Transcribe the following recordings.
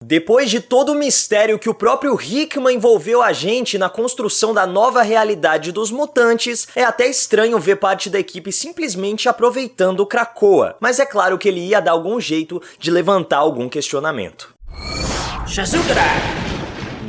Depois de todo o mistério que o próprio Hickman envolveu a gente na construção da nova realidade dos mutantes, é até estranho ver parte da equipe simplesmente aproveitando o Krakoa, mas é claro que ele ia dar algum jeito de levantar algum questionamento. Shazukara!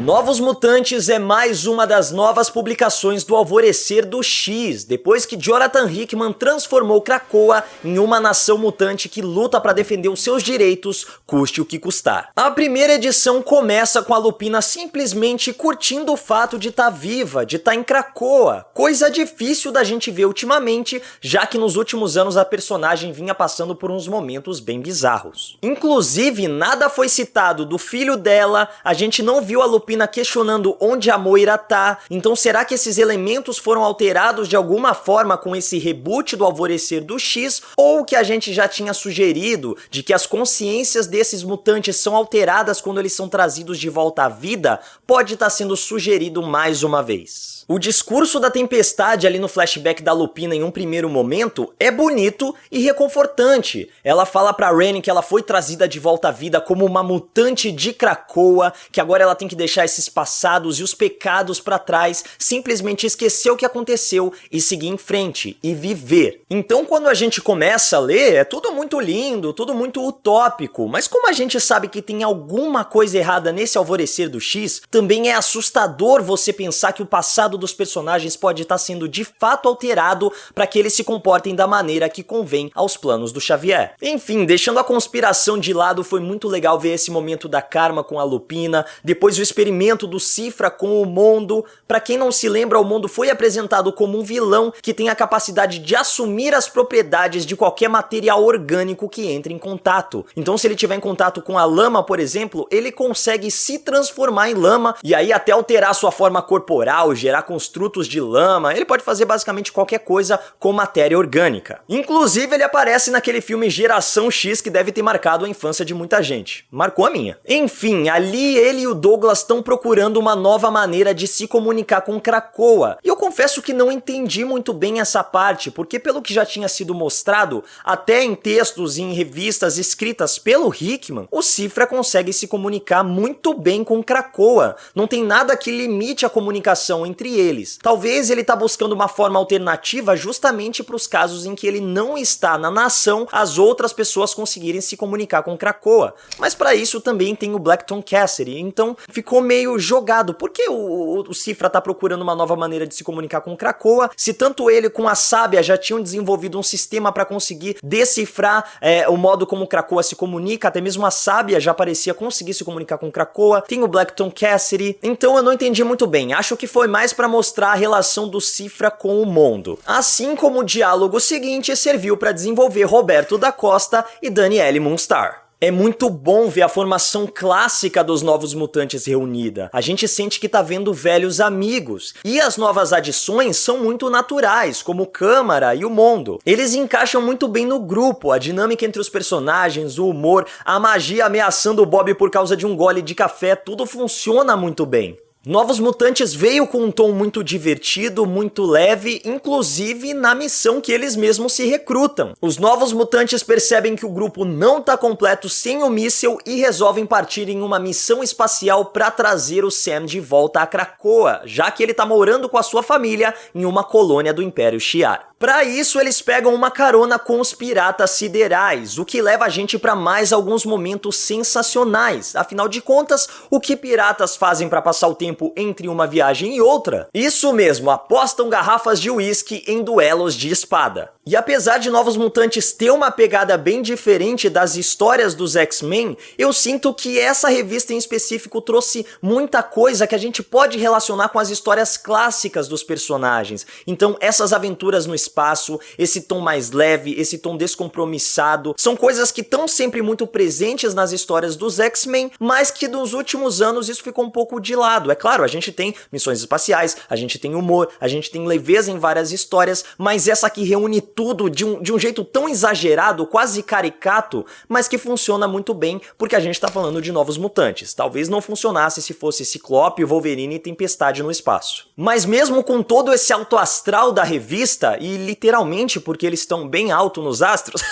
Novos Mutantes é mais uma das novas publicações do Alvorecer do X, depois que Jonathan Hickman transformou Krakoa em uma nação mutante que luta para defender os seus direitos, custe o que custar. A primeira edição começa com a Lupina simplesmente curtindo o fato de estar viva, de estar em Krakoa, coisa difícil da gente ver ultimamente, já que nos últimos anos a personagem vinha passando por uns momentos bem bizarros. Inclusive, nada foi citado do filho dela, a gente não viu a Lupina questionando onde a Moira tá, então será que esses elementos foram alterados de alguma forma com esse reboot do Alvorecer do X, ou que a gente já tinha sugerido de que as consciências desses mutantes são alteradas quando eles são trazidos de volta à vida, pode estar sendo sugerido mais uma vez. O discurso da Tempestade ali no flashback da Lupina em um primeiro momento é bonito e reconfortante. Ela fala pra Rennie que ela foi trazida de volta à vida como uma mutante de Krakoa, que agora ela tem que deixar esses passados e os pecados pra trás, simplesmente esquecer o que aconteceu e seguir em frente e viver. Então quando a gente começa a ler, é tudo muito lindo, tudo muito utópico, mas como a gente sabe que tem alguma coisa errada nesse Alvorecer do X, também é assustador você pensar que o passado dos personagens pode estar sendo de fato alterado para que eles se comportem da maneira que convém aos planos do Xavier. Enfim, deixando a conspiração de lado, foi muito legal ver esse momento da Karma com a Lupina, depois o experimento do Cifra com o Mondo. Para quem não se lembra, o Mondo foi apresentado como um vilão que tem a capacidade de assumir as propriedades de qualquer material orgânico que entre em contato. Então se ele tiver em contato com a lama, por exemplo, ele consegue se transformar em lama e aí até alterar sua forma corporal, gerar construtos de lama, ele pode fazer basicamente qualquer coisa com matéria orgânica. Inclusive ele aparece naquele filme Geração X que deve ter marcado a infância de muita gente. Marcou a minha. Enfim, ali ele e o Douglas estão procurando uma nova maneira de se comunicar com Krakoa. E eu confesso que não entendi muito bem essa parte, porque pelo que já tinha sido mostrado, até em textos e em revistas escritas pelo Hickman, o Cifra consegue se comunicar muito bem com Krakoa. Não tem nada que limite a comunicação entre eles. Talvez ele tá buscando uma forma alternativa justamente para os casos em que ele não está na nação, as outras pessoas conseguirem se comunicar com Krakoa. Mas para isso também tem o Blackton Cassidy, então ficou meio jogado. Por que o Cifra tá procurando uma nova maneira de se comunicar com Krakoa, se tanto ele com a Sábia já tinham desenvolvido um sistema para conseguir decifrar o modo como Krakoa se comunica, até mesmo a Sábia já parecia conseguir se comunicar com Krakoa, tem o Blackton Cassidy, então eu não entendi muito bem, acho que foi mais para mostrar a relação do Cifra com o Mondo. Assim como o diálogo seguinte serviu para desenvolver Roberto da Costa e Danielle Moonstar. É muito bom ver a formação clássica dos Novos Mutantes reunida. A gente sente que tá vendo velhos amigos. E as novas adições são muito naturais, como o Câmara e o Mondo. Eles encaixam muito bem no grupo, a dinâmica entre os personagens, o humor, a magia ameaçando o Bob por causa de um gole de café, tudo funciona muito bem. Novos Mutantes veio com um tom muito divertido, muito leve, inclusive na missão que eles mesmos se recrutam. Os Novos Mutantes percebem que o grupo não tá completo sem o míssil e resolvem partir em uma missão espacial para trazer o Sam de volta a Krakoa, já que ele tá morando com a sua família em uma colônia do Império Shi'ar. Para isso, eles pegam uma carona com os piratas siderais, o que leva a gente para mais alguns momentos sensacionais. Afinal de contas, o que piratas fazem para passar o tempo entre uma viagem e outra? Isso mesmo, apostam garrafas de uísque em duelos de espada. E apesar de Novos Mutantes ter uma pegada bem diferente das histórias dos X-Men, eu sinto que essa revista em específico trouxe muita coisa que a gente pode relacionar com as histórias clássicas dos personagens. Então essas aventuras no espaço, esse tom mais leve, esse tom descompromissado, são coisas que estão sempre muito presentes nas histórias dos X-Men, mas que nos últimos anos isso ficou um pouco de lado. É claro, a gente tem missões espaciais, a gente tem humor, a gente tem leveza em várias histórias, mas essa aqui reúne tudo de um jeito tão exagerado, quase caricato, mas que funciona muito bem porque a gente tá falando de Novos Mutantes. Talvez não funcionasse se fosse Ciclope, Wolverine e Tempestade no espaço. Mas mesmo com todo esse alto astral da revista, e literalmente porque eles estão bem alto nos astros,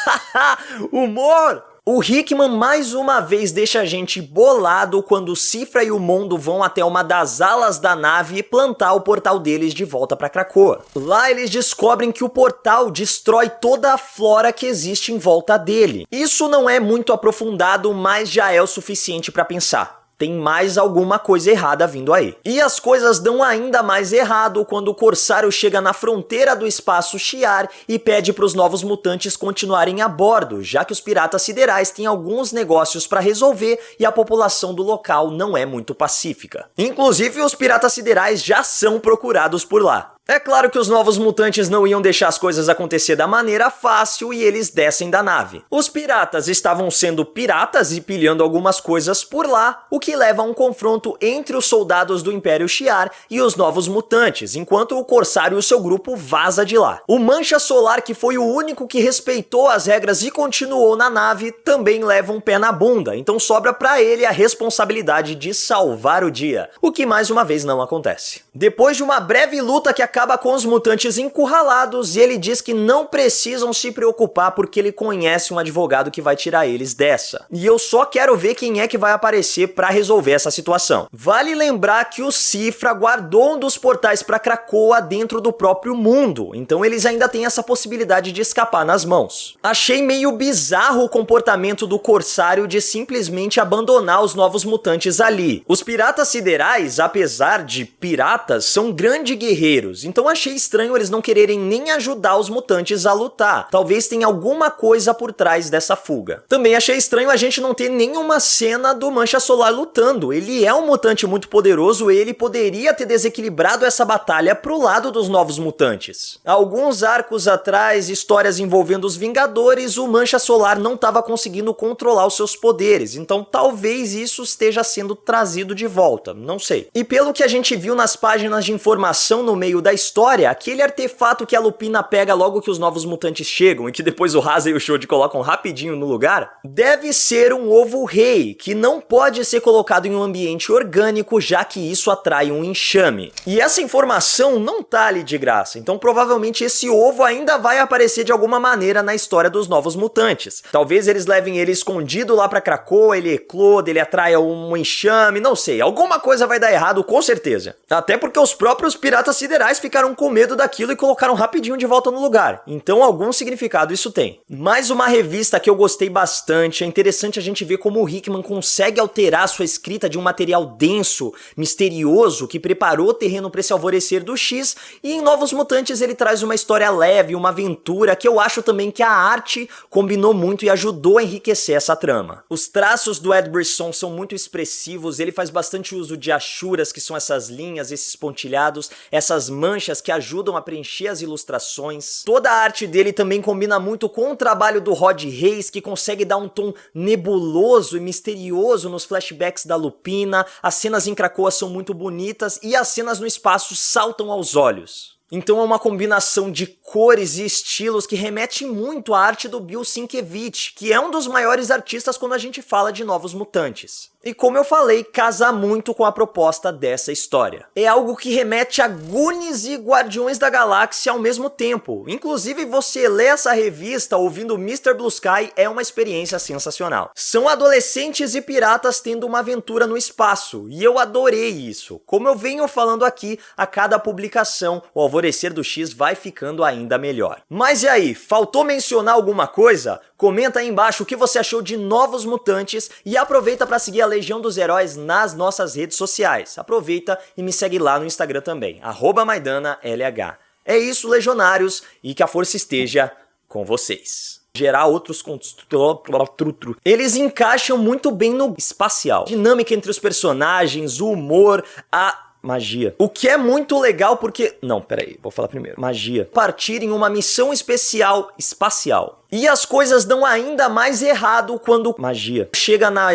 humor! O Hickman mais uma vez deixa a gente bolado quando o Cifra e o Mondo vão até uma das alas da nave e plantar o portal deles de volta para Krakoa. Lá eles descobrem que o portal destrói toda a flora que existe em volta dele. Isso não é muito aprofundado, mas já é o suficiente para pensar. Tem mais alguma coisa errada vindo aí. E as coisas dão ainda mais errado quando o Corsário chega na fronteira do espaço Shi'ar e pede para os novos mutantes continuarem a bordo, já que os piratas siderais têm alguns negócios para resolver e a população do local não é muito pacífica. Inclusive, os piratas siderais já são procurados por lá. É claro que os novos mutantes não iam deixar as coisas acontecer da maneira fácil e eles descem da nave. Os piratas estavam sendo piratas e pilhando algumas coisas por lá, o que leva a um confronto entre os soldados do Império Shi'ar e os novos mutantes, enquanto o Corsário e o seu grupo vaza de lá. O Mancha Solar, que foi o único que respeitou as regras e continuou na nave, também leva um pé na bunda, então sobra pra ele a responsabilidade de salvar o dia, o que mais uma vez não acontece. Depois de uma breve luta que acaba com os mutantes encurralados, ele diz que não precisam se preocupar porque ele conhece um advogado que vai tirar eles dessa. E eu só quero ver quem é que vai aparecer pra resolver essa situação. Vale lembrar que o Cifra guardou um dos portais pra Krakoa dentro do próprio mundo, então eles ainda têm essa possibilidade de escapar nas mãos. Achei meio bizarro o comportamento do Corsário de simplesmente abandonar os novos mutantes ali. Os piratas siderais, apesar de piratas, são grandes guerreiros, então achei estranho eles não quererem nem ajudar os mutantes a lutar. Talvez tenha alguma coisa por trás dessa fuga. Também achei estranho a gente não ter nenhuma cena do Mancha Solar lutando. Ele é um mutante muito poderoso, ele poderia ter desequilibrado essa batalha pro lado dos novos mutantes. Alguns arcos atrás, histórias envolvendo os Vingadores, o Mancha Solar não estava conseguindo controlar os seus poderes, então talvez isso esteja sendo trazido de volta, não sei. E pelo que a gente viu nas páginas de informação no meio da história, aquele artefato que a Lupina pega logo que os novos mutantes chegam e que depois o Raza e o Shode colocam rapidinho no lugar, deve ser um ovo rei, que não pode ser colocado em um ambiente orgânico, já que isso atrai um enxame. E essa informação não tá ali de graça, então provavelmente esse ovo ainda vai aparecer de alguma maneira na história dos novos mutantes. Talvez eles levem ele escondido lá pra Krakoa, ele ecloda, ele atraia um enxame, não sei, alguma coisa vai dar errado com certeza. Até porque os próprios piratas siderais ficaram com medo daquilo e colocaram rapidinho de volta no lugar. Então algum significado isso tem. Mais uma revista que eu gostei bastante. É interessante a gente ver como o Hickman consegue alterar sua escrita de um material denso, misterioso, que preparou o terreno para esse alvorecer do X, e em Novos Mutantes ele traz uma história leve, uma aventura, que eu acho também que a arte combinou muito e ajudou a enriquecer essa trama. Os traços do Ed Brisson são muito expressivos, ele faz bastante uso de achuras, que são essas linhas, esses pontilhados, essas manchas que ajudam a preencher as ilustrações. Toda a arte dele também combina muito com o trabalho do Rod Reis, que consegue dar um tom nebuloso e misterioso nos flashbacks da Lupina. As cenas em Krakoa são muito bonitas e as cenas no espaço saltam aos olhos. Então é uma combinação de cores e estilos que remete muito à arte do Bill Sienkiewicz, que é um dos maiores artistas quando a gente fala de Novos Mutantes. E como eu falei, casa muito com a proposta dessa história. É algo que remete a Goonies e Guardiões da Galáxia ao mesmo tempo. Inclusive, você lê essa revista ouvindo Mr. Blue Sky é uma experiência sensacional. São adolescentes e piratas tendo uma aventura no espaço, e eu adorei isso. Como eu venho falando aqui, a cada publicação, o Alvorecer do X vai ficando ainda melhor. Mas e aí, faltou mencionar alguma coisa? Comenta aí embaixo o que você achou de Novos Mutantes e aproveita para seguir a Legião dos Heróis nas nossas redes sociais. Aproveita e me segue lá no Instagram também, @MaiDanaLH. É isso, legionários, e que a força esteja com vocês. Gerar outros eles encaixam muito bem no espacial. Dinâmica entre os personagens, o humor, a magia. O que é muito legal porque... Não, peraí, vou falar primeiro. Magia. Partir em uma missão especial espacial. E as coisas dão ainda mais errado quando... Magia. Chega na...